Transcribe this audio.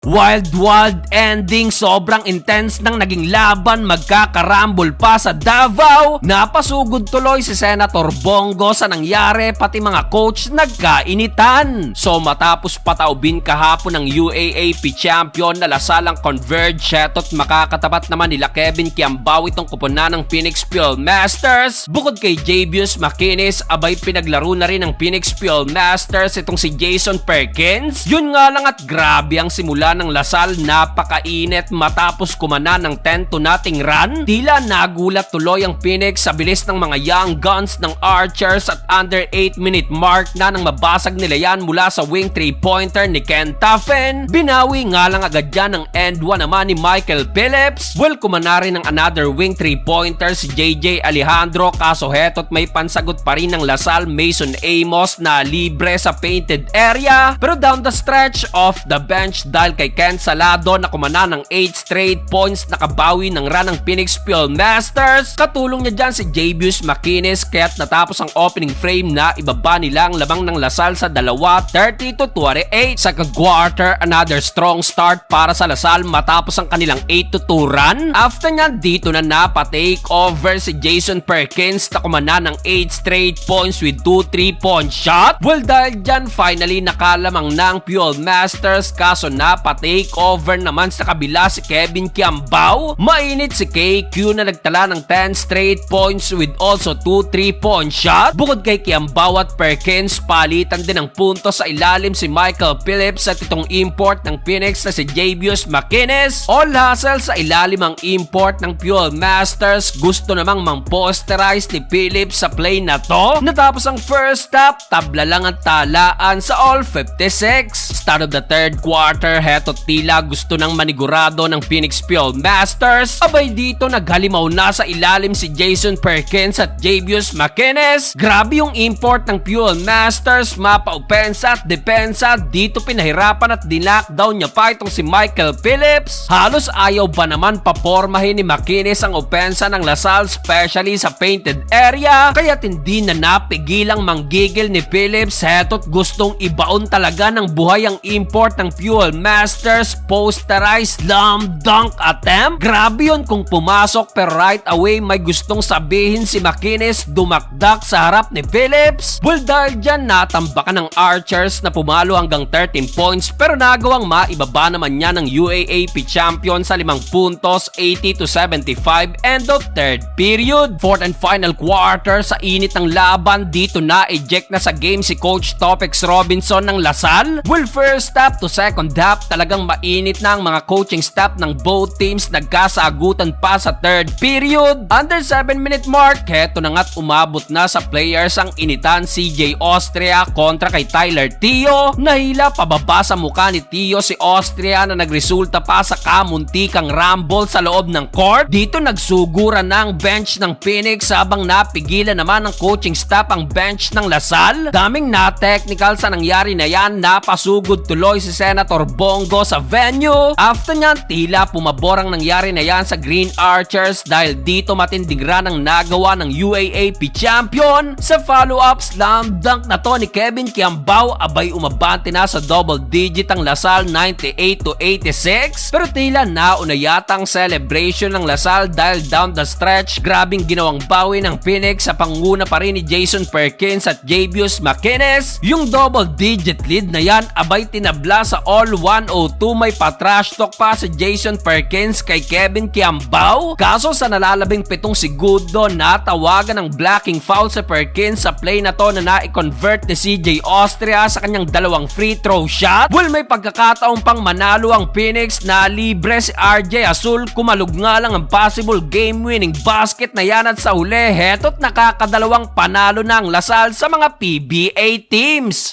Wild ending, sobrang intense nang naging laban, magkakarambol pa sa Davao. Napasugod tuloy si Senator Bongo sa nangyari, pati mga coach nagkainitan. So matapos pataubin kahapon ng UAAP champion na Lasalang Converge, heto't makakatapat naman nila Kevin Kiambao itong kupunan ng Phoenix Fuel Masters. Bukod kay Javius Maquinis, abay pinaglaro na rin ng Phoenix Fuel Masters itong si Jason Perkins. Yun nga lang at grabe ang simula ng Lasal, napakainit matapos kumana ng 10-0 run. Tila nagulat tuloy ang Phoenix sa bilis ng mga young guns ng Archers at under 8-minute mark na nang mabasag nila yan mula sa wing 3-pointer ni Ken Taffen. Binawi nga lang agad yan ng end 1 naman ni Michael Phillips. Well, kumana rin ng another wing 3-pointer si JJ Alejandro, kaso heto't may pansagot pa rin ng Lasal, Mason Amos, na libre sa painted area. Pero down the stretch off the bench dahil kay Ken Salado na kumana ng 8 straight points, nakabawi ng run ng Phoenix Fuel Masters. Katulong niya dyan si Javius Maquinis, kaya't natapos ang opening frame na ibaba nila ang lamang ng Lasal sa 30-28. Sa quarter, another strong start para sa Lasal matapos ang kanilang 8-2 run. After nyan, dito na napatake over si Jason Perkins na kumana ng 8 straight points with 2 3-point shot. Well, dahil dyan, finally nakalamang ng Fuel Masters, kaso napatake over naman sa kabila si Kevin Kiambao. Mainit si KQ na nagtala ng 10 straight points with also 2 3-point shot. Bukod kay Kiambao at Perkins, palitan din ng punto sa ilalim si Michael Phillips at itong import ng Phoenix na si Javius Maquinis. All hustle sa ilalim ang import ng Fuel Masters. Gusto namang mang-posterize ni Phillips sa play na to. Natapos ang first half, tabla lang ang talaan sa all 56. Start of the third quarter, heto tila gusto ng manigurado ng Phoenix Fuel Masters. Abay dito naghalimaw na sa ilalim si Jason Perkins at Javius Maquinis. Grabe yung import ng Fuel Masters, mapa-opensa at depensa. Dito pinahirapan at dinlockdown niya pa itong si Michael Phillips. Halos ayaw ba naman papormahin ni Maquinis ang opensa ng Lasal, especially sa painted area, kaya't hindi na napigilang manggigil ni Phillips. Heto't gustong ibaon talaga ng buhay ang import ng Fuel Masters. Posterized slam dunk attempt. Grabe yun kung pumasok, pero right away may gustong sabihin si Maquinis, dumakdak sa harap ni Phillips. Well, dahil dyan natambakan ng Archers na pumalo hanggang 13 points, pero nagawang maibaba naman niya ng UAAP champion sa 5 puntos, 80-75 end of third period. Fourth and final quarter, sa init ng laban, dito na-eject na sa game si Coach Topex Robinson ng Lasal. Well, first half to second half, talagang mainit na ang mga coaching staff ng both teams, nagkasagutan pa sa third period. Under 7-minute mark, heto na nga't umabot na sa players ang initan. CJ Austria kontra kay Tyler Tio. Nahila pababa sa mukha ni Tio si Austria na nagresulta pa sa kamuntikang rumble sa loob ng court. Dito nagsuguran na ang bench ng Phoenix habang napigilan naman ng coaching staff ang bench ng Lasal. Daming na-technical sa nangyari na yan, napasugod tuloy si Senator Bongo sa venue. After nyan, tila pumabor ang nangyari na yan sa Green Archers dahil dito matinding run ang nagawa ng UAAP champion. Sa follow-up slam dunk na to ni Kevin Kiambao, abay umabante na sa double digit ang Lasal, 98-86. Pero tila nauna yata ang celebration ng Lasal dahil down the stretch, grabing ginawang bawi ng Phoenix sa panguna pa rin ni Jason Perkins at Javius Maquinis. Yung double digit lead na yan, abay tinabla sa all 102. May patrash talk pa si Jason Perkins kay Kevin Kiambao. Kaso sa nalalabing 7 segundo, natawagan ng blocking foul sa Perkins sa play na to na na-convert ni CJ Austria sa kanyang 2 free throw shot. Well, may pagkakataong pang manalo ang Phoenix na libre si RJ Azul. Kumalog nga lang ang possible game-winning basket na yan at sa huli, heto't nakakadalawang panalo ng Lasal sa mga PBA teams.